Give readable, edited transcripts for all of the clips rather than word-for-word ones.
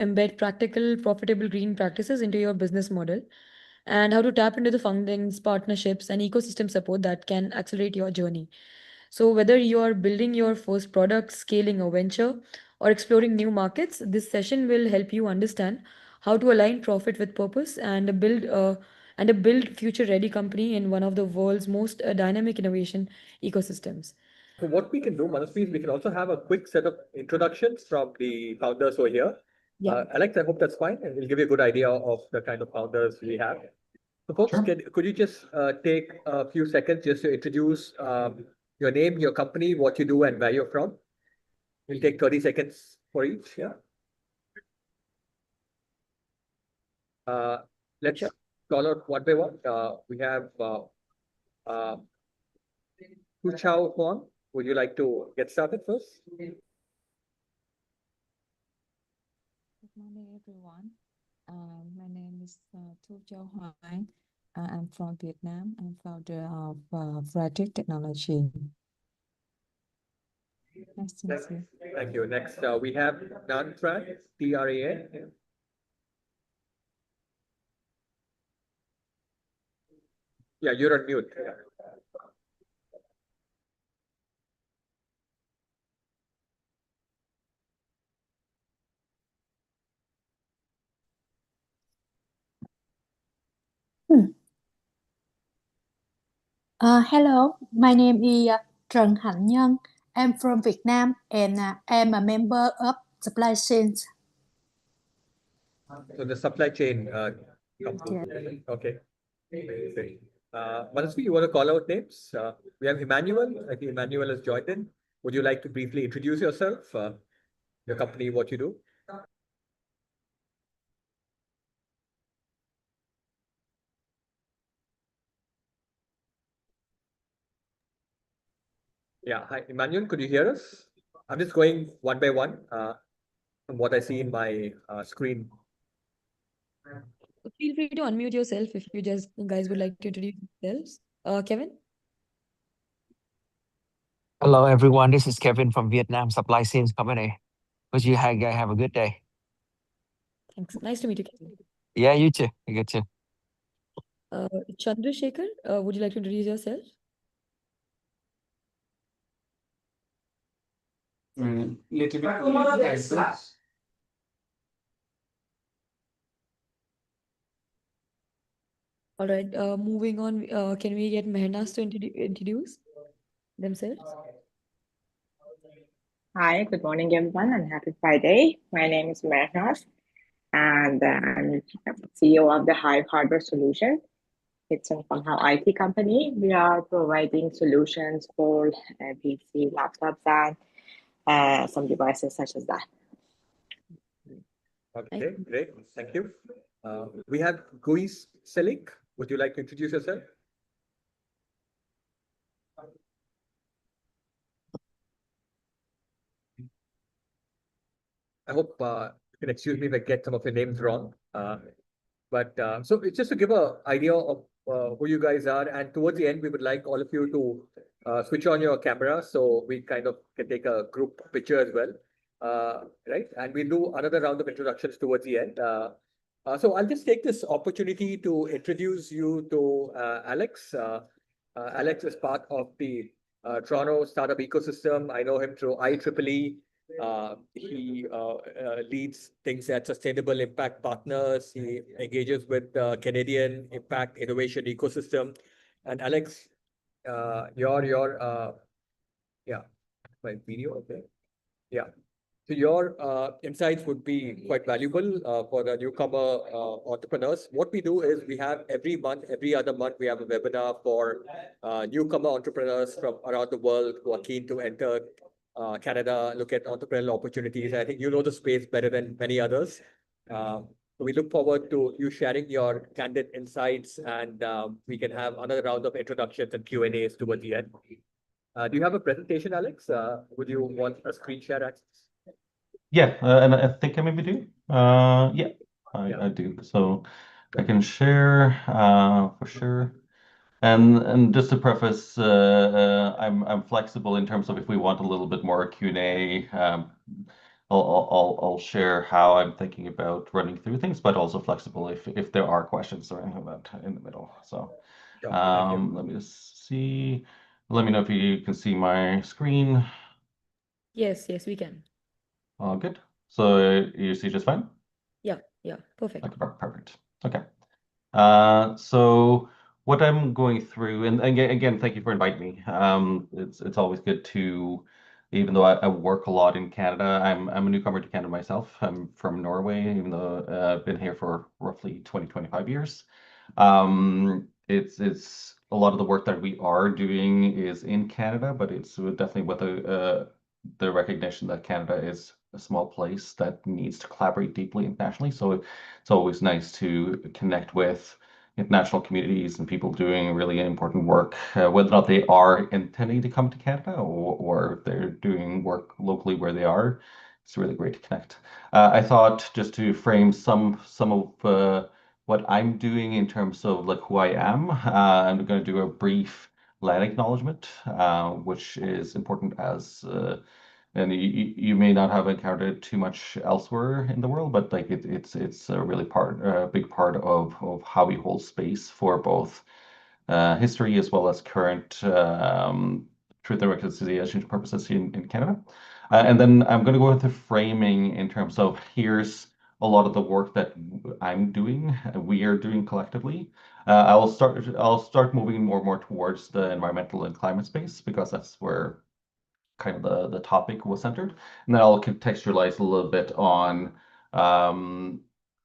embed practical, profitable green practices into your business model, and how to tap into the fundings, partnerships, and ecosystem support that can accelerate your journey. So, whether you are building your first product, scaling a venture, or exploring new markets, this session will help you understand how to align profit with purpose and build future-ready company in one of the world's most dynamic innovation ecosystems. So what we can do, Manasvi, is we can also have a quick set of introductions from the founders who are here. Yeah. Alex, I hope that's fine, and we'll give you a good idea of the kind of founders we have. So folks, Sure. could you just take a few seconds just to introduce your name, your company, what you do, and where you're from? We'll take 30 seconds for each. Yeah. Let's Sure. call out one by one. We have uh, Tu Chao Huang. Would you like to get started first? Good morning, everyone. My name is Thu Châu Hoang. I'm from Vietnam. I'm founder of Frederick Technology. Nice to meet you. Thank you. Next, we have Nan Tran, TRAN. Yeah, you're on mute. Yeah. Hello, my name is Trần Hạnh Nhân. I'm from Vietnam and I'm a member of supply chains. So the supply chain company. Okay. Great. Manasvi, you want to call out names? We have Emmanuel. I think Emmanuel has joined in. Would you like to briefly introduce yourself, your company, what you do? Yeah. Hi, Emmanuel. Could you hear us? I'm just going one by one from what I see in my screen. Feel free to unmute yourself if you guys would like to introduce yourselves. Kevin? Hello, everyone. This is Kevin from Vietnam Supply Chains Company. Wish you guys have a good day. Thanks. Nice to meet you, Kevin. Yeah, you too. You too. Chandrasekhar, would you like to introduce yourself? Little bit like this. All right. Moving on. Can we get Mehrnaz to introduce themselves? Hi, good morning, everyone, and happy Friday. My name is Mehrnaz, and I'm CEO of the Hive Hardware Solution. It's a somehow IT company. We are providing solutions for PC, laptops, and some devices such as that. Okay, great. Thank you. We have Guis Selik. Would you like to introduce yourself? I hope you can excuse me if I get some of your names wrong. So it's just to give an idea of who you guys are. And towards the end, we would like all of you to switch on your camera so we kind of can take a group picture as well. Right? And we'll do another round of introductions towards the end. So I'll just take this opportunity to introduce you to Alex. Alex is part of the Toronto startup ecosystem. I know him through IEEE. He leads things at Sustainable Impact Partners. He engages with the Canadian Impact Innovation Ecosystem. And Alex, yeah, my video, okay. Yeah. So your insights would be quite valuable for the newcomer entrepreneurs. What we do is we have every month, every other month, we have a webinar for newcomer entrepreneurs from around the world who are keen to enter Canada, look at entrepreneurial opportunities. I think you know the space better than many others. We look forward to you sharing your candid insights, and we can have another round of introductions and Q&As towards the end. Do you have a presentation, Alex? Would you want a screen share access? Yeah, and I think I maybe do. Yeah, I do. So I can share for sure. And just to preface, I'm flexible in terms of if we want a little bit more Q&A. I'll share how I'm thinking about running through things, but also flexible if there are questions or anything like that in the middle. So Sure. Thank you. let me just see. Let me know if you can see my screen. Yes, yes, we can. All good. So you see just fine? Yeah, perfect. Okay, perfect. Okay. So what I'm going through, and again, thank you for inviting me. It's always good to, even though I work a lot in Canada, I'm a newcomer to Canada myself. I'm from Norway, even though I've been here for roughly 25 years. It's a lot of the work that we are doing is in Canada, but it's definitely with the recognition that Canada is a small place that needs to collaborate deeply internationally. So it's always nice to connect with international communities and people doing really important work, whether or not they are intending to come to Canada or if they're doing work locally where they are. It's really great to connect. I thought just to frame some of what I'm doing in terms of like who I am, I'm going to do a brief land acknowledgement, which is important as and you may not have encountered too much elsewhere in the world, but like it's a really big part of how we hold space for both history as well as current truth and reconciliation purposes in Canada. And then I'm going to go into framing in terms of here's a lot of the work that I'm doing, we are doing collectively. I'll start moving more and more towards the environmental and climate space because that's where kind of the topic was centered. And then I'll contextualize a little bit um,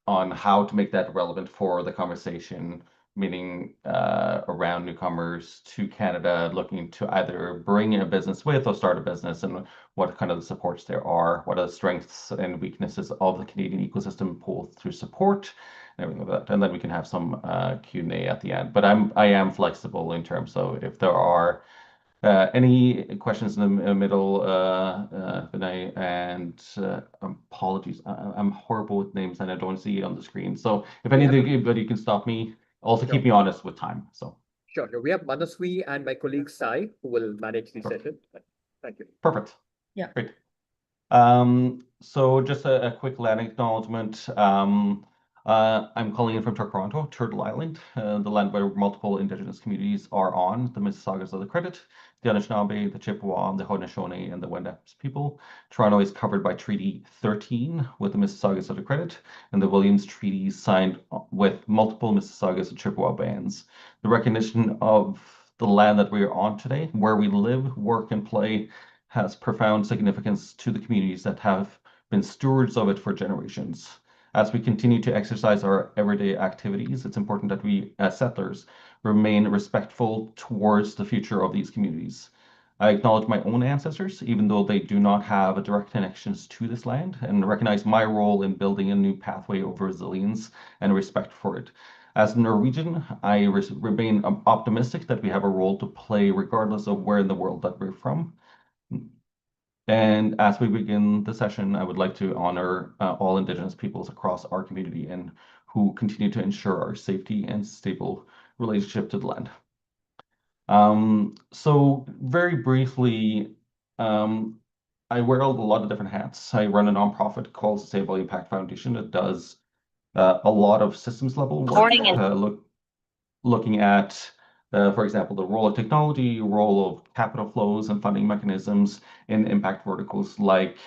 on how to make that relevant for the conversation, meaning around newcomers to Canada looking to either bring a business with or start a business, and what kind of the supports there are, what are the strengths and weaknesses of the Canadian ecosystem pool through support, and everything like that. And then we can have some Q&A at the end. But I am flexible in terms of if there are any questions in the middle, Vinay, and apologies. I'm horrible with names and I don't see it on the screen. So if anybody can stop me, also keep me honest with time. So Sure. We have Manaswi and my colleague Sai who will manage the session. Thank you. perfect. Yeah. Great. So just a quick land acknowledgement. I'm calling in from Toronto, Turtle Island, the land where multiple Indigenous communities are on, the Mississaugas of the Credit, the Anishinaabe, the Chippewa, the Haudenosaunee, and the Wendat people. Toronto is covered by Treaty 13 with the Mississaugas of the Credit, and the Williams Treaty signed with multiple Mississaugas and Chippewa bands. The recognition of the land that we are on today, where we live, work, and play, has profound significance to the communities that have been stewards of it for generations. As we continue to exercise our everyday activities, it's important that we, as settlers, remain respectful towards the future of these communities. I acknowledge my own ancestors, even though they do not have a direct connections to this land, and recognize my role in building a new pathway of resilience and respect for it. As a Norwegian, I remain optimistic that we have a role to play regardless of where in the world that we're from. And as we begin the session, I would like to honor all Indigenous peoples across our community and who continue to ensure our safety and stable relationship to the land. So very briefly, I wear a lot of different hats. I run a nonprofit called Sustainable Impact Foundation that does a lot of systems level work, looking at for example, the role of technology, role of capital flows and funding mechanisms in impact verticals like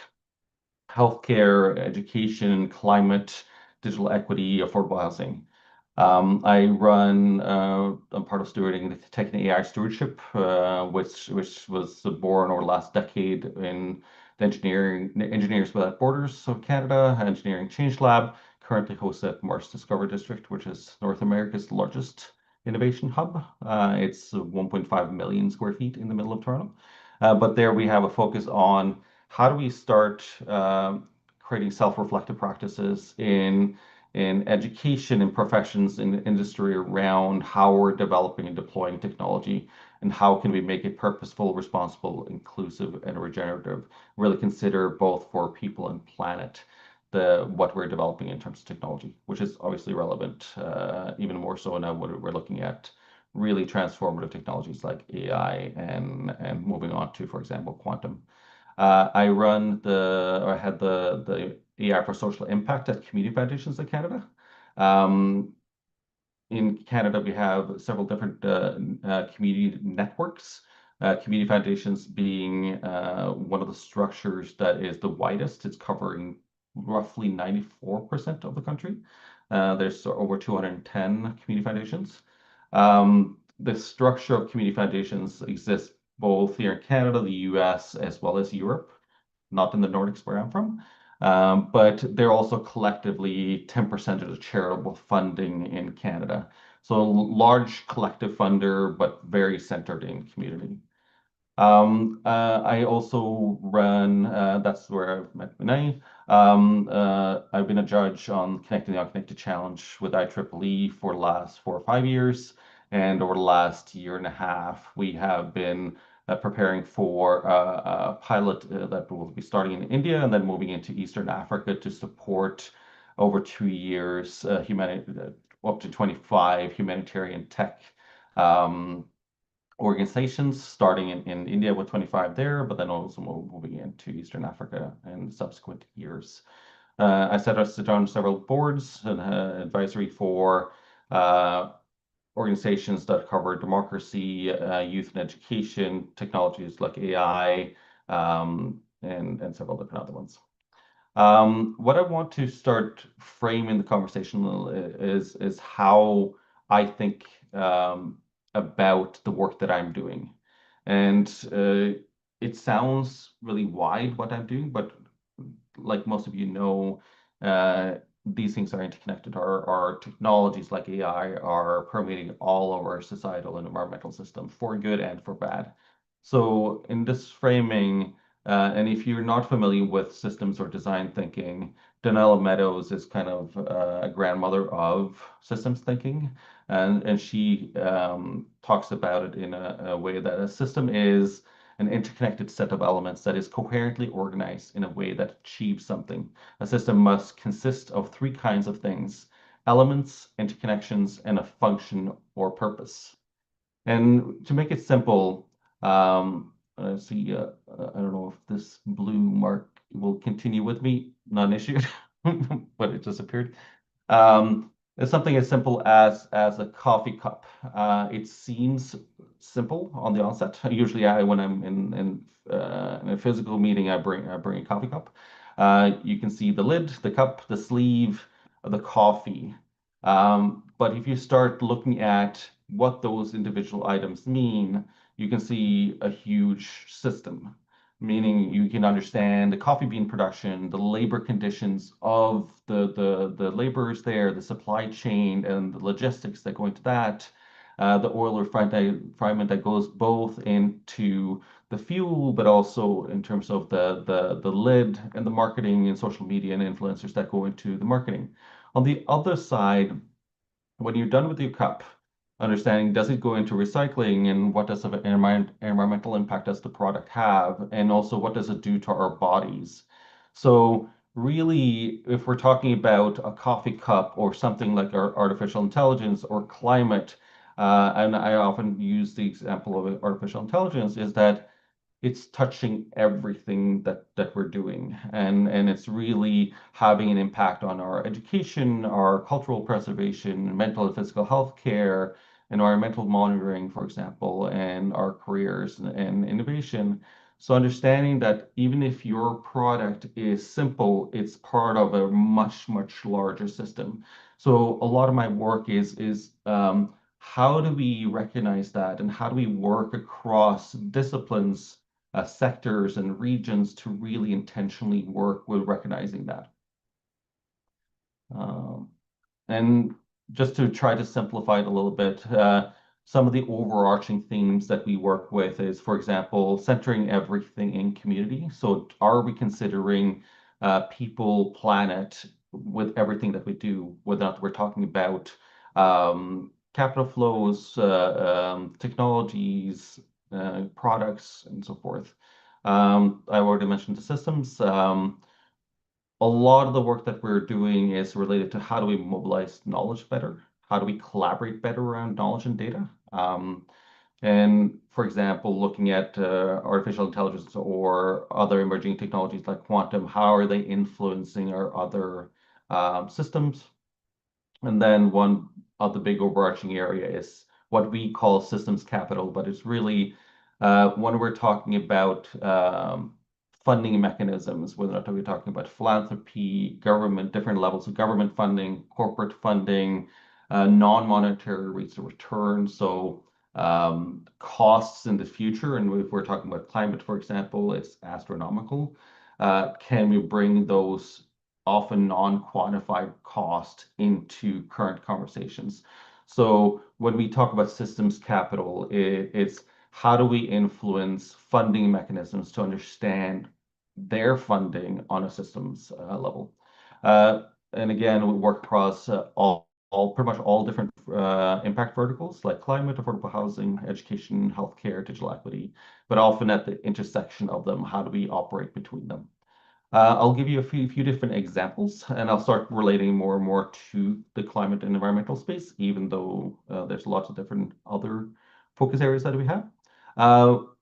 healthcare, education, climate, digital equity, affordable housing. I'm part of stewarding the Tech and AI Stewardship, which was born over the last decade in the Engineers Without Borders of Canada, Engineering Change Lab, currently hosted at Mars Discover District, which is North America's largest innovation hub. It's 1.5 million square feet in the middle of Toronto. But there we have a focus on how do we start creating self-reflective practices in education and professions in the industry around how we're developing and deploying technology and how can we make it purposeful, responsible, inclusive, and regenerative. Really consider both for people and planet what we're developing in terms of technology, which is obviously relevant even more so now when we're looking at really transformative technologies like AI and moving on to, for example, quantum. I had the AI for social impact at community foundations in Canada. In Canada, we have several different community networks, community foundations being one of the structures that is the widest. It's covering roughly 94% of the country. There's over 210 community foundations. The structure of community foundations exists both here in Canada, the US, as well as Europe, not in the Nordics where I'm from. But they're also collectively 10% of the charitable funding in Canada. So large collective funder, but very centered in community. I also run, that's where I've met Vinay. I've been a judge on Connecting the Unconnected Challenge with IEEE for the last 4 or 5 years. And over the last year and a half, we have been preparing for a pilot that will be starting in India and then moving into Eastern Africa to support over 2 years up to 25 humanitarian tech organizations, starting in India with 25 there, but then also moving into Eastern Africa in subsequent years. I sit on several boards and advisory for organizations that cover democracy, youth and education, technologies like AI, and several different other ones. What I want to start framing the conversation is how I think about the work that I'm doing. And it sounds really wide what I'm doing, but like most of you know, these things are interconnected. Our technologies like AI are permeating all of our societal and environmental system for good and for bad. So in this framing, and if you're not familiar with systems or design thinking, Donella Meadows is kind of a grandmother of systems thinking, and she talks about it in a way that a system is an interconnected set of elements that is coherently organized in a way that achieves something. A system must consist of 3 kinds of things: elements, interconnections, and a function or purpose. And to make it simple, let's see, I don't know if this blue mark will continue with me, not an issue, but it disappeared. It's something as simple as a coffee cup. It seems simple on the onset. Usually, when I'm in a physical meeting, I bring a coffee cup. You can see the lid, the cup, the sleeve, the coffee. But if you start looking at what those individual items mean, you can see a huge system, meaning you can understand the coffee bean production, the labor conditions of the laborers there, the supply chain and the logistics that go into that, the oil refinement that goes both into the fuel, but also in terms of the lid and the marketing and social media and influencers that go into the marketing. On the other side, when you're done with your cup, understanding does it go into recycling and what does the environmental impact does the product have, and also what does it do to our bodies. So really, if we're talking about a coffee cup or something like our artificial intelligence or climate, and I often use the example of artificial intelligence, is that it's touching everything that we're doing, and it's really having an impact on our education, our cultural preservation, mental and physical health care, environmental monitoring, for example, and our careers and innovation. So understanding that even if your product is simple, it's part of a much larger system. So a lot of my work is how do we recognize that, and how do we work across disciplines, sectors and regions to really intentionally work with recognizing that. And just to try to simplify it a little bit, some of the overarching themes that we work with is, for example, centering everything in community. So are we considering people, planet with everything that we do, whether we're talking about capital flows, technologies, products, and so forth. I already mentioned the systems. A lot of the work that we're doing is related to how do we mobilize knowledge better? How do we collaborate better around knowledge and data? And for example, looking at artificial intelligence or other emerging technologies like quantum, how are they influencing our other systems? And then one of the big overarching area is what we call systems capital, but it's really when we're talking about funding mechanisms, whether or not we're talking about philanthropy, government, different levels of government funding, corporate funding, non-monetary rates of return. So costs in the future, and if we're talking about climate, for example, it's astronomical. Can we bring those often non-quantified cost into current conversations? So when we talk about systems capital, it's how do we influence funding mechanisms to understand their funding on a systems level? And again, we work across pretty much all different impact verticals like climate, affordable housing, education, healthcare, digital equity, but often at the intersection of them, how do we operate between them? I'll give you a few different examples, and I'll start relating more and more to the climate and environmental space, even though there's lots of different other focus areas that we have.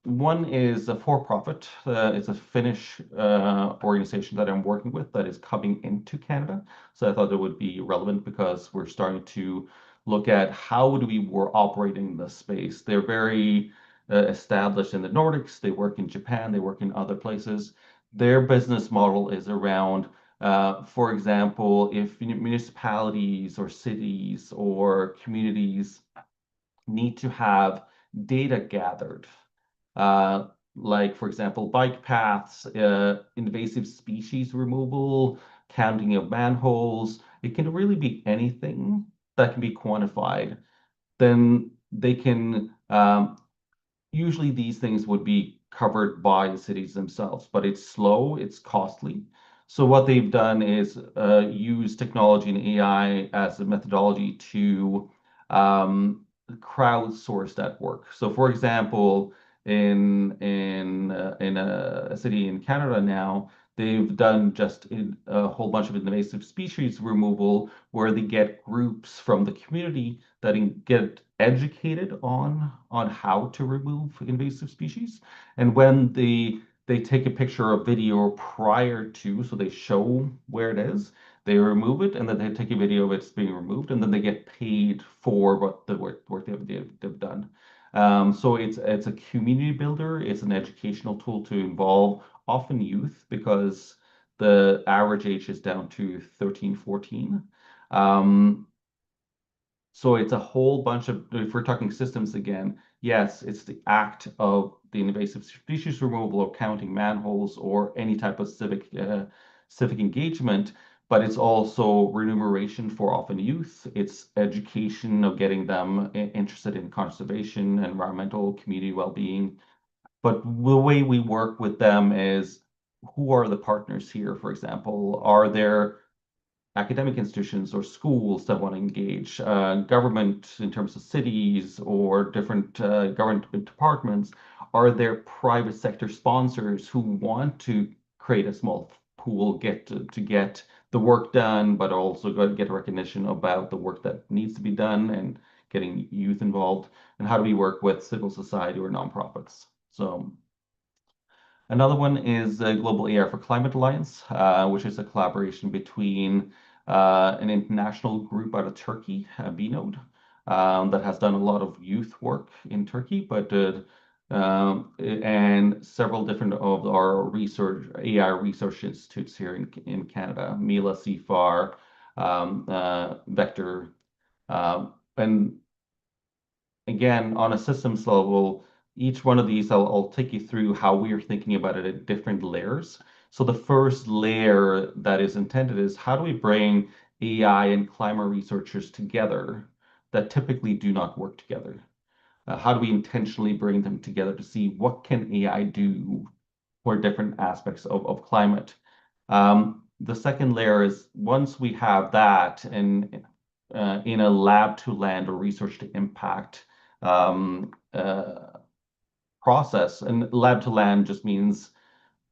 One is a for-profit. It's a Finnish organization that I'm working with that is coming into Canada. So I thought it would be relevant because we're starting to look at how do we operate in this space. They're very established in the Nordics. They work in Japan. They work in other places. Their business model is around, for example, if municipalities or cities or communities need to have data gathered, like, for example, bike paths, invasive species removal, counting of manholes. It can really be anything that can be quantified. Then they can usually these things would be covered by the cities themselves, but it's slow, it's costly. So what they've done is use technology and AI as a methodology to crowdsource that work. So for example, in a city in Canada now, they've done just a whole bunch of invasive species removal where they get groups from the community that get educated on how to remove invasive species. And when they take a picture or video prior to, so they show where it is, they remove it, and then they take a video of it's being removed, and then they get paid for what the work they've done. So it's a community builder. It's an educational tool to involve often youth because the average age is down to 13, 14. So it's a whole bunch of, if we're talking systems again, yes, it's the act of the invasive species removal or counting manholes or any type of civic engagement, but it's also remuneration for often youth. It's education of getting them interested in conservation, environmental, community well-being. But the way we work with them is who are the partners here, for example? Are there academic institutions or schools that want to engage, government in terms of cities or different government departments? Are there private sector sponsors who want to create a small pool, get the work done, but also get recognition about the work that needs to be done and getting youth involved? And how do we work with civil society or nonprofits? So another one is the Global AI for Climate Alliance, which is a collaboration between an international group out of Turkey, BNode, that has done a lot of youth work in Turkey, but and several different of our research AI research institutes here in Canada, Mila, CFAR, Vector, and again, on a systems level, each one of these, I'll take you through how we are thinking about it at different layers. So the first layer that is intended is how do we bring AI and climate researchers together that typically do not work together? How do we intentionally bring them together to see what can AI do for different aspects of climate? The second layer is once we have that and in a lab to land or research to impact um, process. And lab to land just means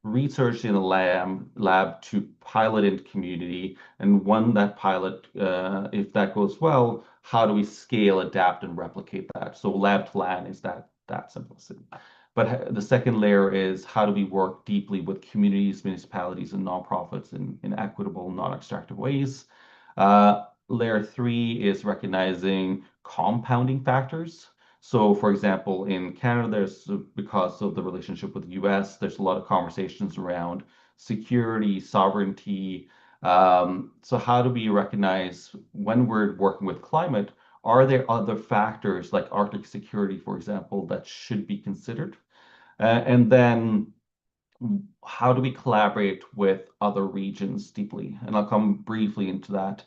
research in a lab to pilot into community. And when that pilot, if that goes well, how do we scale, adapt, and replicate that? So lab to land is that that simplicity. But the second layer is how do we work deeply with communities, municipalities, and nonprofits in equitable, non-extractive ways. Layer 3 is recognizing compounding factors. So, for example, in Canada, because of the relationship with the US, there's a lot of conversations around security, sovereignty. So how do we recognize when we're working with climate, are there other factors like Arctic security, for example, that should be considered? And then how do we collaborate with other regions deeply? And I'll come briefly into that.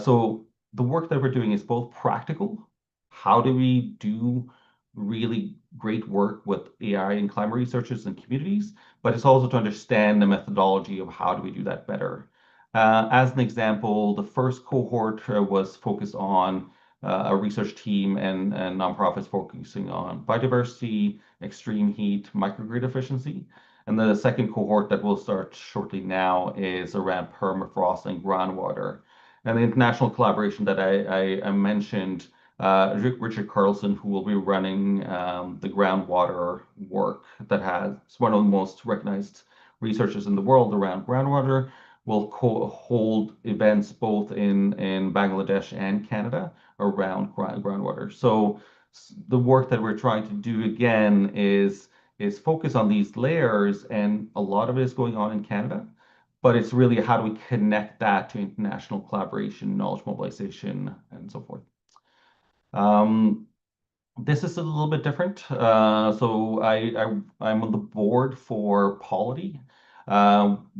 So the work that we're doing is both practical. How do we do really great work with AI and climate researchers and communities? But it's also to understand the methodology of how do we do that better. As an example, the first cohort was focused on a research team and nonprofits focusing on biodiversity, extreme heat, microgrid efficiency. And the second cohort that will start shortly now is around permafrost and groundwater. And the international collaboration that I mentioned, Richard Carlson, who will be running the groundwater work that has one of the most recognized researchers in the world around groundwater, will hold events both in Bangladesh and Canada around groundwater. So the work that we're trying to do again is focus on these layers, and a lot of it is going on in Canada, but it's really how do we connect that to international collaboration, knowledge mobilization, and so forth. This is a little bit different. So I'm on the board for Polity,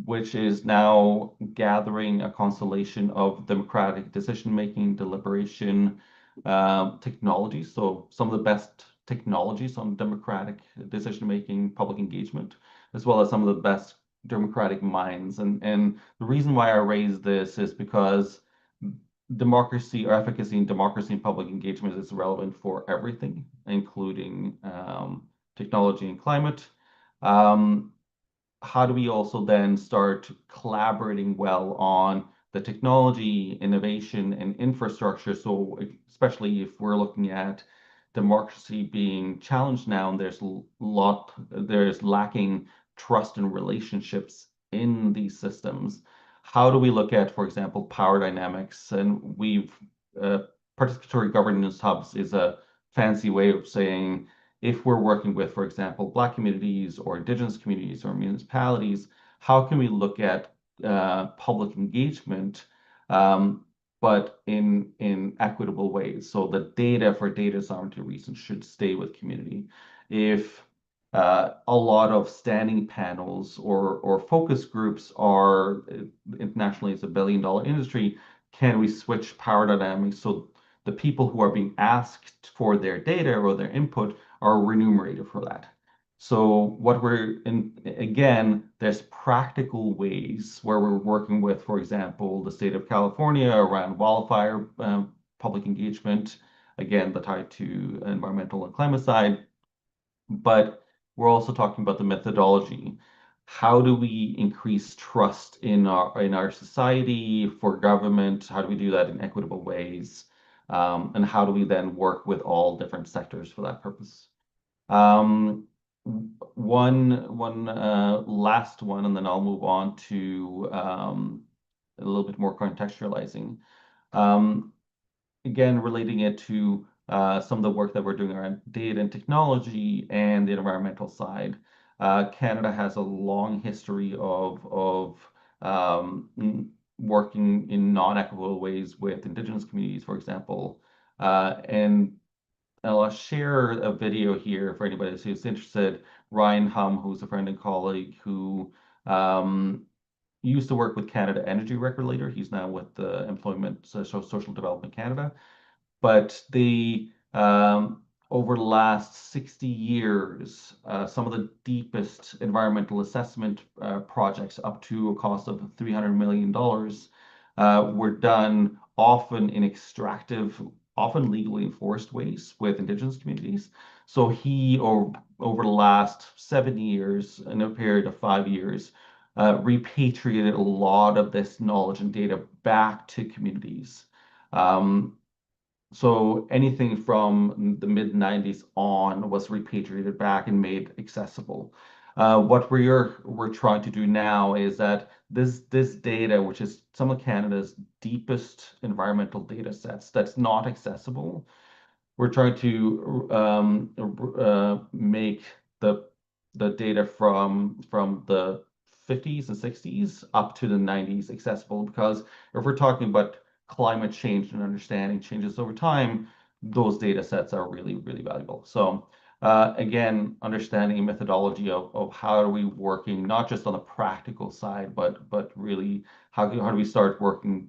which is now gathering a constellation of democratic decision-making, deliberation technologies. So some of the best technologies on democratic decision-making, public engagement, as well as some of the best democratic minds. And the reason why I raise this is because democracy or efficacy in democracy and public engagement is relevant for everything, including technology and climate. How do we also then start collaborating well on the technology, innovation, and infrastructure? So especially if we're looking at democracy being challenged now, and there's lacking trust and relationships in these systems. How do we look at, for example, power dynamics? And participatory governance hubs is a fancy way of saying if we're working with, for example, Black communities or Indigenous communities or municipalities, how can we look at public engagement, but in equitable ways? So the data for data sovereignty reasons should stay with community. If a lot of standing panels or focus groups are internationally, it's $1 billion industry. Can we switch power dynamics so the people who are being asked for their data or their input are remunerated for that? So again, there's practical ways where we're working with, for example, the state of California around wildfire public engagement, again, the tie to environmental and climate side. But we're also talking about the methodology. How do we increase trust in our society, for government? How do we do that in equitable ways? And how do we then work with all different sectors for that purpose? One last one, and then I'll move on to a little bit more contextualizing. Again, relating it to some of the work that we're doing around data and technology and the environmental side. Canada has a long history of working in non-equitable ways with Indigenous communities, for example. And I'll share a video here for anybody who's interested. Ryan Hum, who's a friend and colleague who used to work with Canada Energy Regulator. He's now with the Social Development Canada. But over the last 60 years, some of the deepest environmental assessment projects up to a cost of $300 million were done often in extractive, often legally enforced ways with Indigenous communities. So he, over the last 7 years, in a period of 5 years, repatriated a lot of this knowledge and data back to communities. So anything from the mid-90s on was repatriated back and made accessible. What we're trying to do now is that this data, which is some of Canada's deepest environmental data sets, that's not accessible, we're trying to make the data from the 50s and 60s up to the 90s accessible, because if we're talking about climate change and understanding changes over time, those data sets are really, really valuable. So again, understanding methodology of how are we working, not just on the practical side, but really how do we start working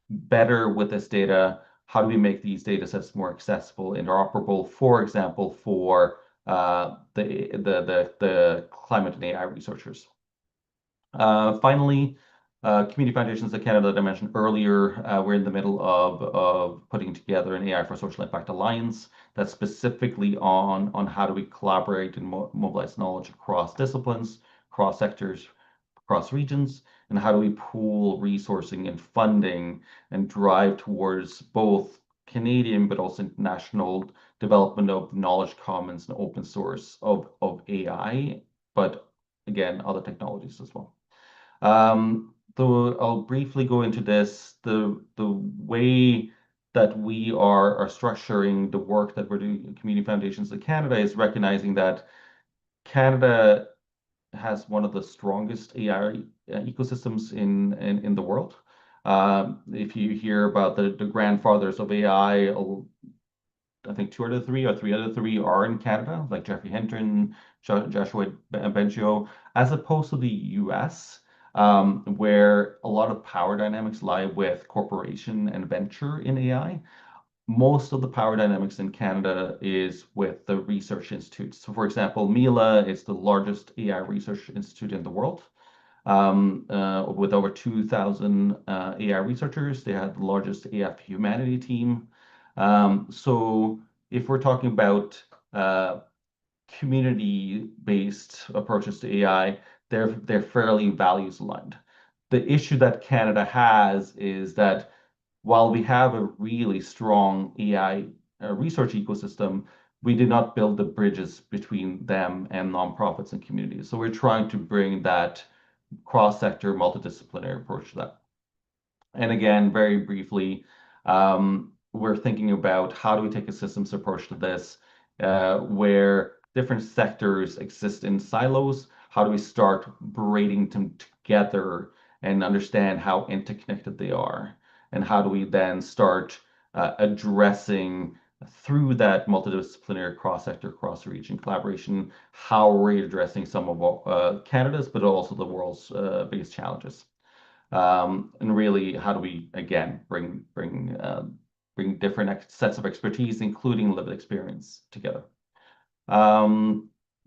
better with this data? How do we make these data sets more accessible, interoperable, for example, for the climate and AI researchers? Finally, Community Foundations of Canada that I mentioned earlier, we're in the middle of putting together an AI for Social Impact Alliance that's specifically on how do we collaborate and mobilize knowledge across disciplines, across sectors, across regions, and how do we pool resourcing and funding and drive towards both Canadian but also international development of knowledge commons and open source of AI, but again, other technologies as well. So I'll briefly go into this. The way that we are structuring the work that we're doing in Community Foundations of Canada is recognizing that Canada has one of the strongest AI ecosystems in the world. If you hear about the grandfathers of AI, I think 2 out of 3 or 3 out of 3 are in Canada, like Jeffrey Hinton, Joshua Bengio, as opposed to the US, where a lot of power dynamics lie with corporation and venture in AI. Most of the power dynamics in Canada is with the research institutes. So for example, Mila is the largest AI research institute in the world. With over 2,000 AI researchers, they have the largest AI humanity team. So if we're talking about community-based approaches to AI, they're fairly values aligned. The issue that Canada has is that while we have a really strong AI research ecosystem, we did not build the bridges between them and nonprofits and communities. So we're trying to bring that cross-sector, multidisciplinary approach to that. And again, very briefly, we're thinking about how do we take a systems approach to this, where different sectors exist in silos. How do we start braiding them together and understand how interconnected they are? And how do we then start addressing through that multidisciplinary cross-sector, cross-region collaboration, how we're addressing some of Canada's, but also the world's biggest challenges. And really, how do we again bring different sets of expertise, including lived experience, together?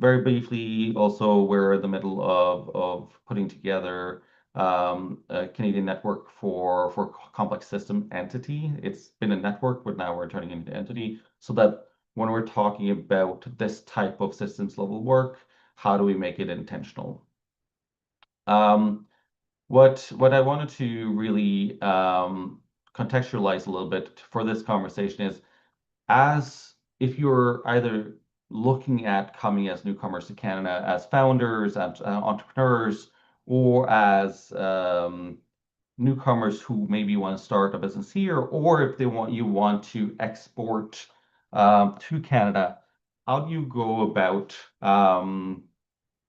Very briefly, also, we're in the middle of putting together a Canadian network for complex system entity. It's been a network, but now we're turning it into entity, so that when we're talking about this type of systems level work, how do we make it intentional? What I wanted to really contextualize a little bit for this conversation is, as if you're either looking at coming as newcomers to Canada as founders, as entrepreneurs, or as newcomers who maybe want to start a business here, or if you want to export to Canada, how do you go about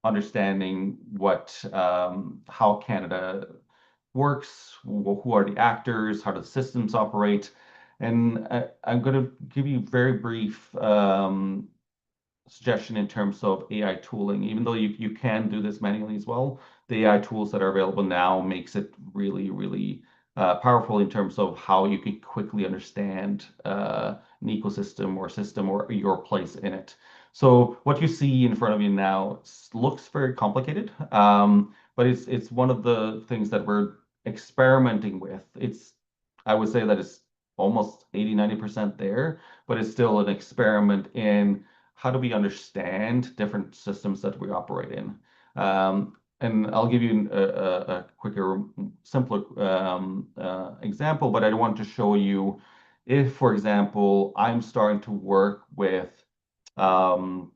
understanding how Canada works, who are the actors, how do the systems operate? And I'm going to give you a very brief suggestion in terms of AI tooling. Even though you can do this manually as well, the AI tools that are available now makes it really, really powerful in terms of how you can quickly understand an ecosystem or system or your place in it. So what you see in front of you now looks very complicated, but it's one of the things that we're experimenting with. I would say that it's almost 80-90% there, but it's still an experiment in how do we understand different systems that we operate in. And I'll give you a quicker, simpler example, but I want to show you if, for example, I'm starting to work with the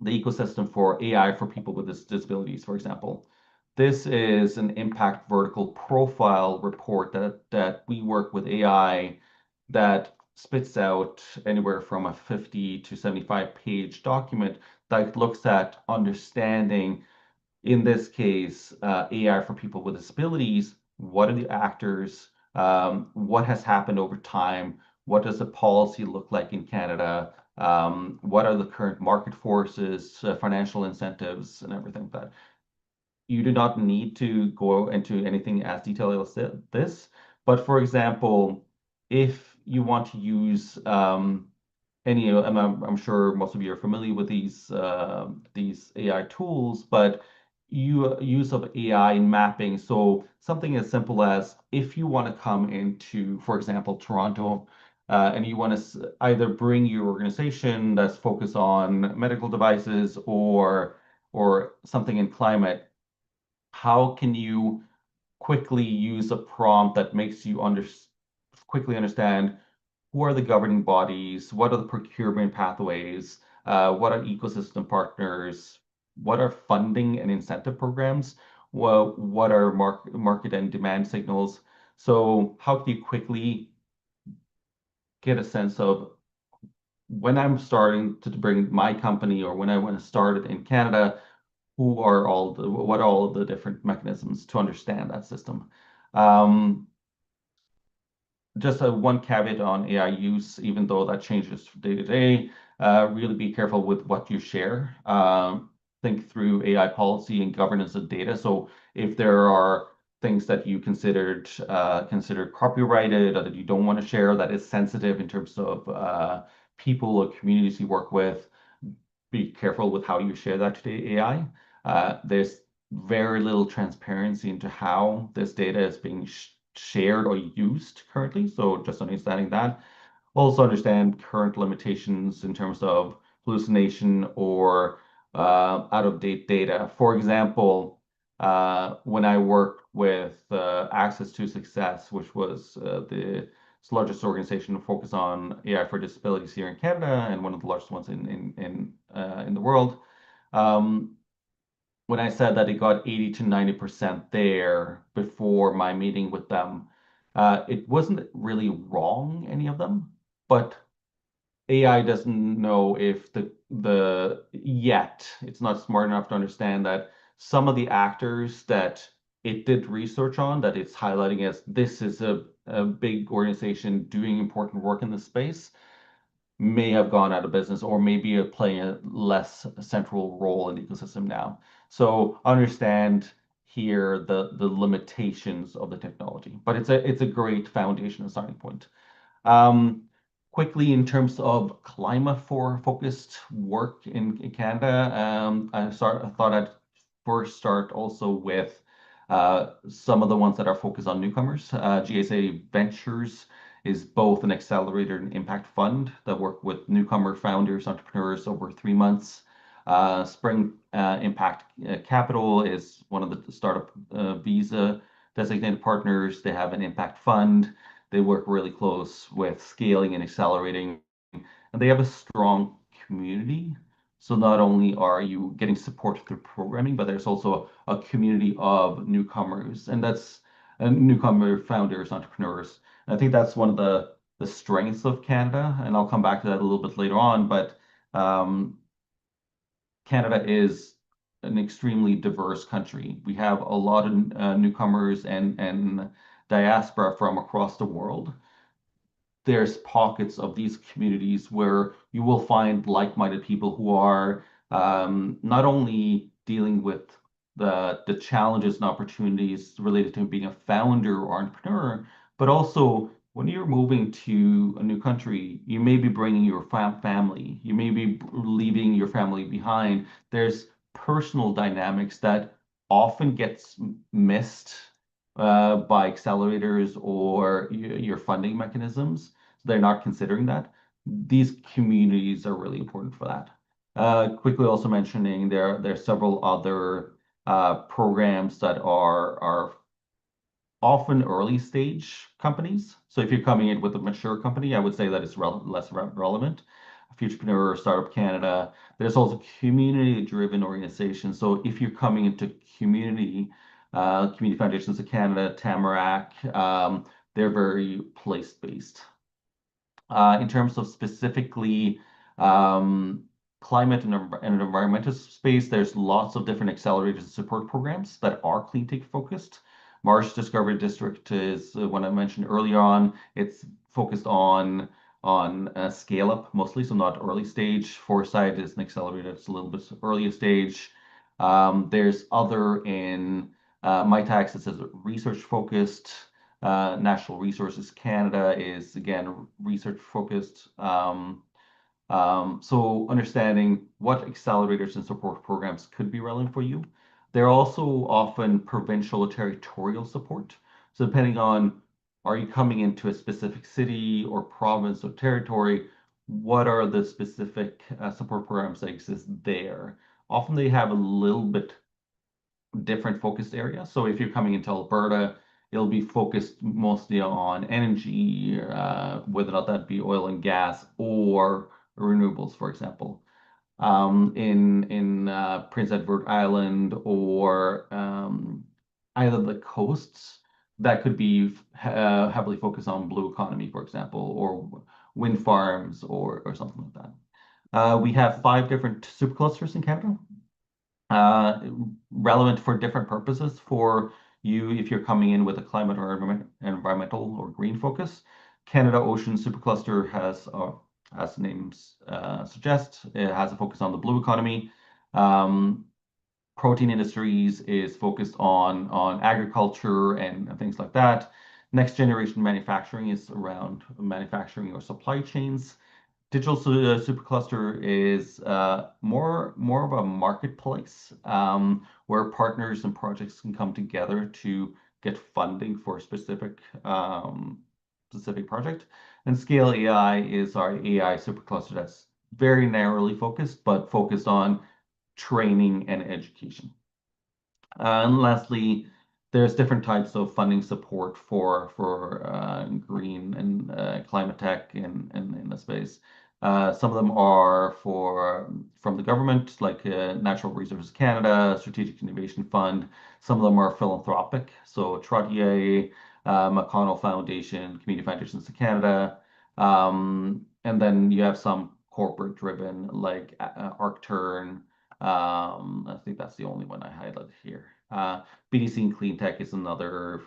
ecosystem for AI for people with disabilities, for example. This is an impact vertical profile report that we work with AI that spits out anywhere from a 50 to 75-page document that looks at understanding, in this case, AI for people with disabilities. What are the actors? What has happened over time? What does the policy look like in Canada? What are the current market forces, financial incentives, and everything like that? You do not need to go into anything as detailed as this. But for example, if you want to use any, I'm sure most of you are familiar with these AI tools, but use of AI in mapping. So something as simple as if you want to come into, for example, Toronto, and you want to either bring your organization that's focused on medical devices or something in climate, how can you quickly use a prompt that makes you quickly understand who are the governing bodies, what are the procurement pathways, what are ecosystem partners, what are funding and incentive programs, what are market and demand signals. So how can you quickly get a sense of when I'm starting to bring my company or when I want to start it in Canada, what are all the different mechanisms to understand that system. Just one caveat on AI use, even though that changes day to day, really be careful with what you share. Think through AI policy and governance of data. So if there are things that you considered copyrighted or that you don't want to share, that is sensitive in terms of people or communities you work with, be careful with how you share that to the AI. There's very little transparency into how this data is being shared or used currently. So just understanding that. Also understand current limitations in terms of hallucination or out-of-date data. For example, when I worked with Access to Success, which was the largest organization to focus on AI for disabilities here in Canada and one of the largest ones in the world. When I said that it got 80 to 90% there before my meeting with them, it wasn't really wrong, any of them, but AI doesn't know if it's not smart enough to understand that some of the actors that it did research on, that it's highlighting as this is a big organization doing important work in this space, may have gone out of business or maybe playing a less central role in the ecosystem now. So understand here the limitations of the technology, but it's a great foundation and starting point. Quickly, in terms of climate-focused work in Canada, I thought I'd first start also with some of the ones that are focused on newcomers. GSA Ventures is both an accelerator and impact fund that work with newcomer founders, entrepreneurs over 3 months. Spring Impact Capital is one of the startup visa designated partners. They have an impact fund. They work really close with scaling and accelerating, and they have a strong community. So not only are you getting support through programming, but there's also a community of newcomers, and that's newcomer founders, entrepreneurs. And I think that's one of the strengths of Canada, and I'll come back to that a little bit later on. But Canada is an extremely diverse country. We have a lot of newcomers and diaspora from across the world. There's pockets of these communities where you will find like-minded people who are not only dealing with the challenges and opportunities related to being a founder or entrepreneur, but also when you're moving to a new country, you may be bringing your family, you may be leaving your family behind. There's personal dynamics that often gets missed by accelerators or your funding mechanisms. They're not considering that. These communities are really important for that. Quickly also mentioning there are several other programs that are often early stage companies. So if you're coming in with a mature company, I would say that it's less relevant. Futurepreneur, Startup Canada. There's also community-driven organizations. So if you're coming into Community Foundations of Canada, Tamarack, they're very place-based. In terms of specifically climate and environmental space, there's lots of different accelerators and support programs that are clean tech focused. Marsh Discovery District is one I mentioned earlier on. It's focused on scale up mostly, so not early stage. Foresight is an accelerator. It's a little bit earlier stage. There's other in MyTax. It says research focused. Natural Resources Canada is again research focused. So understanding what accelerators and support programs could be relevant for you. They're also often provincial or territorial support. So depending on, are you coming into a specific city or province or territory, what are the specific support programs that exist there? Often they have a little bit different focused areas. So if you're coming into Alberta, it'll be focused mostly on energy, whether or not that be oil and gas or renewables, for example. In Prince Edward Island or either the coasts, that could be heavily focused on blue economy, for example, or wind farms or something like that. We have 5 different superclusters in Canada, relevant for different purposes for you if you're coming in with a climate or environmental or green focus. Canada Ocean Supercluster has, as the names suggest, it has a focus on the blue economy. Protein Industries is focused on agriculture and things like that. Next generation manufacturing is around manufacturing or supply chains. Digital Supercluster is more of a marketplace where partners and projects can come together to get funding for a specific project. And Scale AI is our AI supercluster that's very narrowly focused, but focused on training and education. And lastly, there's different types of funding support for green and climate tech in the space. Some of them are from the government, like Natural Resources Canada, Strategic Innovation Fund. Some of them are philanthropic, so Trottier, McConnell Foundation, Community Foundations of Canada. And then you have some corporate-driven, like ArcTurn. I think that's the only one I highlighted here. BDC and Clean Tech is another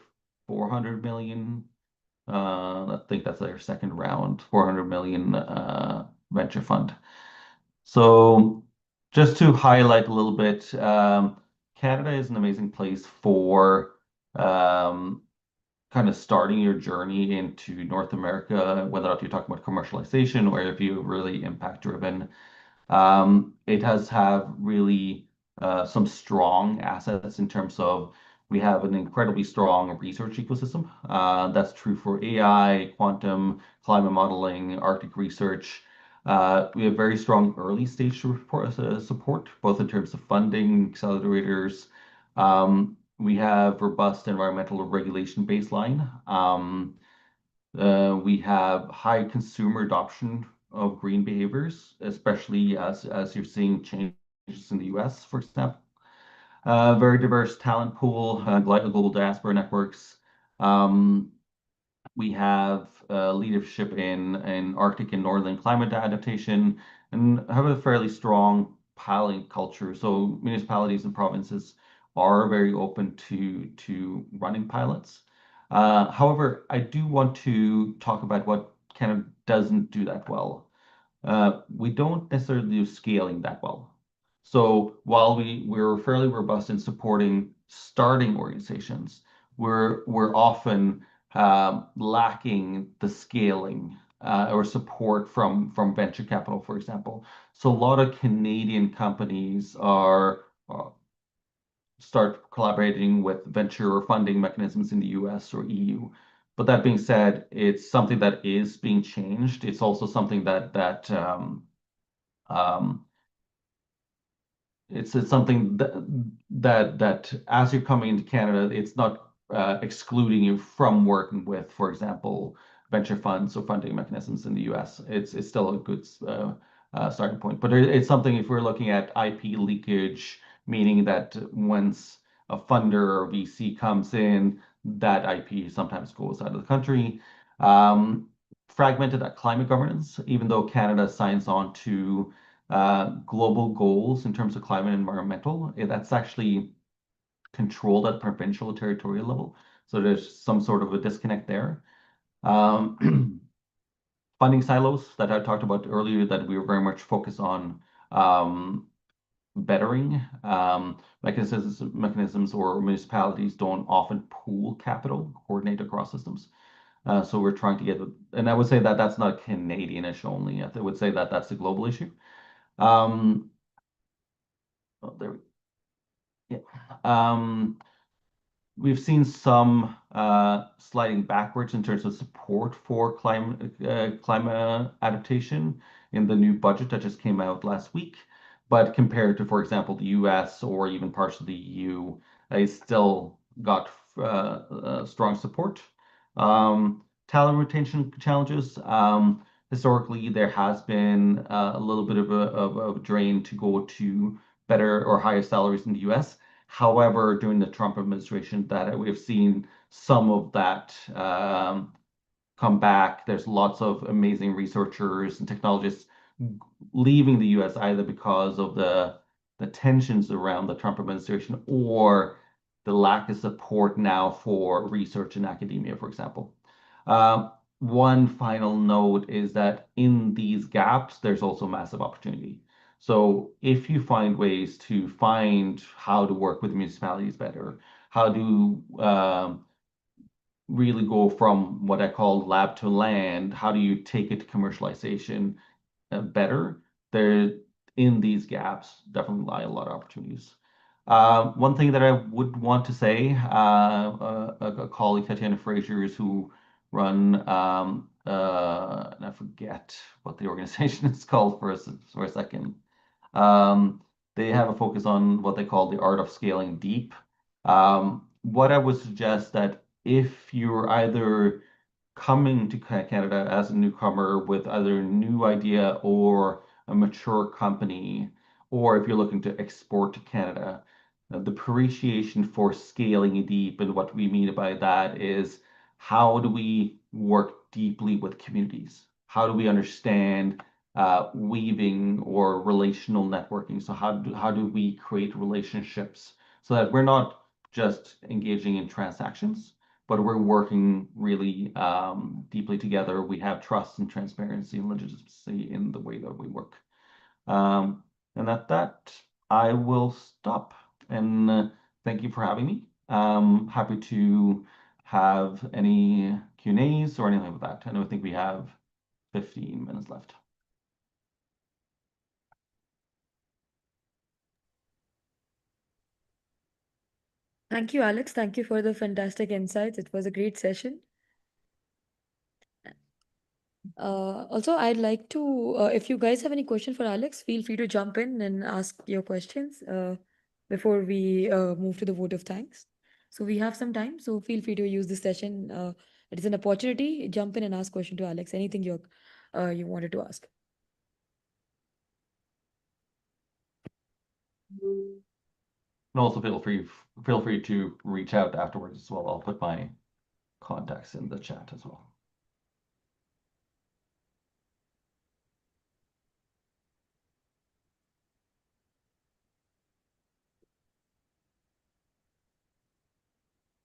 400 million. I think that's their second round, 400 million venture fund. So just to highlight a little bit, Canada is an amazing place for kind of starting your journey into North America, whether or not you're talking about commercialization or if you're really impact driven. It has have really some strong assets in terms of we have an incredibly strong research ecosystem. That's true for AI, quantum, climate modeling, Arctic research. We have very strong early stage support, both in terms of funding, accelerators. We have robust environmental regulation baseline. We have high consumer adoption of green behaviors, especially as you're seeing changes in the US, for example. Very diverse talent pool, global diaspora networks. We have leadership in Arctic and Northern climate adaptation and have a fairly strong pilot culture. So municipalities and provinces are very open to running pilots. However, I do want to talk about what kind of doesn't do that well. We don't necessarily do scaling that well. So while we're fairly robust in supporting starting organizations, we're often lacking the scaling or support from venture capital, for example. So a lot of Canadian companies are start collaborating with venture or funding mechanisms in the US or EU. But that being said, it's something that is being changed. It's also something that it's something that as you're coming into Canada, it's not excluding you from working with, for example, venture funds or funding mechanisms in the US. It's still a good starting point. But it's something if we're looking at IP leakage, meaning that once a funder or VC comes in, that IP sometimes goes out of the country. Fragmented climate governance, even though Canada signs on to global goals in terms of climate and environmental, that's actually controlled at provincial or territorial level. So there's some sort of a disconnect there. Funding silos that I talked about earlier that we were very much focused on bettering mechanisms or municipalities don't often pool capital, coordinate across systems. So we're trying to get, and I would say that that's not a Canadian issue only. I would say that that's a global issue. Oh, there we, yeah. We've seen some sliding backwards in terms of support for climate adaptation in the new budget that just came out last week. But compared to, for example, the US or even parts of the EU, they still got strong support. Talent retention challenges. Historically, there has been a little bit of a drain to go to better or higher salaries in the US. However, during the Trump administration, that we have seen some of that come back. There's lots of amazing researchers and technologists leaving the US either because of the tensions around the Trump administration or the lack of support now for research in academia, for example. One final note is that in these gaps, there's also massive opportunity. So if you find ways to find how to work with municipalities better, how to really go from what I call lab to land, how do you take it to commercialization better? There, in these gaps, definitely lie a lot of opportunities. One thing that I would want to say, a colleague, Tatiana Fraziers, who run, and I forget what the organization is called for a second. They have a focus on what they call the art of scaling deep. What I would suggest that if you're either coming to Canada as a newcomer with either a new idea or a mature company, or if you're looking to export to Canada, the appreciation for scaling deep, and what we mean by that is how do we work deeply with communities? How do we understand weaving or relational networking? So how do we create relationships so that we're not just engaging in transactions, but we're working really deeply together. We have trust and transparency and legitimacy in the way that we work. And at that, I will stop. And thank you for having me. Happy to have any Q&As or anything like that. I think we have 15 minutes left. Thank you, Alex. Thank you for the fantastic insights. It was a great session. Also, I'd like to, if you guys have any question for Alex, feel free to jump in and ask your questions before we move to the vote of thanks. So we have some time, so feel free to use this session. It is an opportunity. Jump in and ask question to Alex. Anything you wanted to ask. And also feel free to reach out afterwards as well. I'll put my contacts in the chat as well.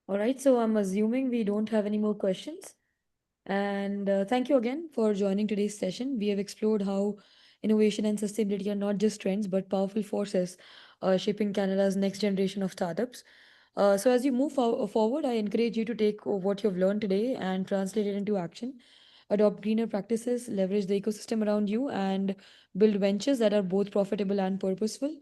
All right, so I'm assuming we don't have any more questions. And thank you again for joining today's session. We have explored how innovation and sustainability are not just trends, but powerful forces shaping Canada's next generation of startups. So, as you move forward, I encourage you to take what you've learned today and translate it into action. Adopt greener practices, leverage the ecosystem around you, and build ventures that are both profitable and purposeful.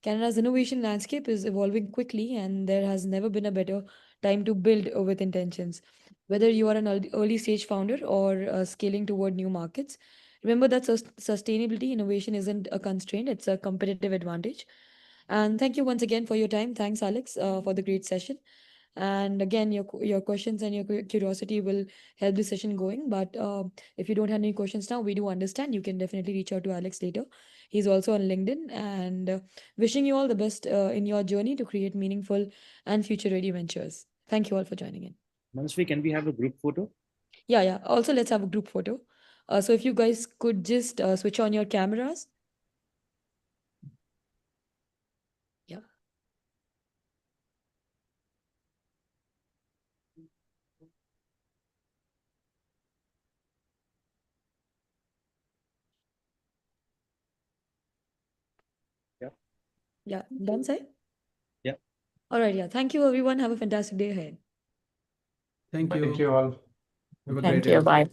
Canada's innovation landscape is evolving quickly, and there has never been a better time to build with intentions. Whether you are an early stage founder or scaling toward new markets, remember that sustainability innovation isn't a constraint, it's a competitive advantage. And thank you once again for your time. Thanks, Alex, for the great session. And again, your questions and your curiosity will help the session going. But if you don't have any questions now, we do understand. You can definitely reach out to Alex later. He's also on LinkedIn. And wishing you all the best in your journey to create meaningful and future-ready ventures. Thank you all for joining in. Manasvi, can we have a group photo? Yeah. Also, let's have a group photo. So if you guys could just switch on your cameras. Yeah. Yeah. Yeah. Done, Sai? Yeah. All right. Yeah. Thank you, everyone. Have a fantastic day ahead. Thank Thank you. you all. Have a Thank great you. day. Bye.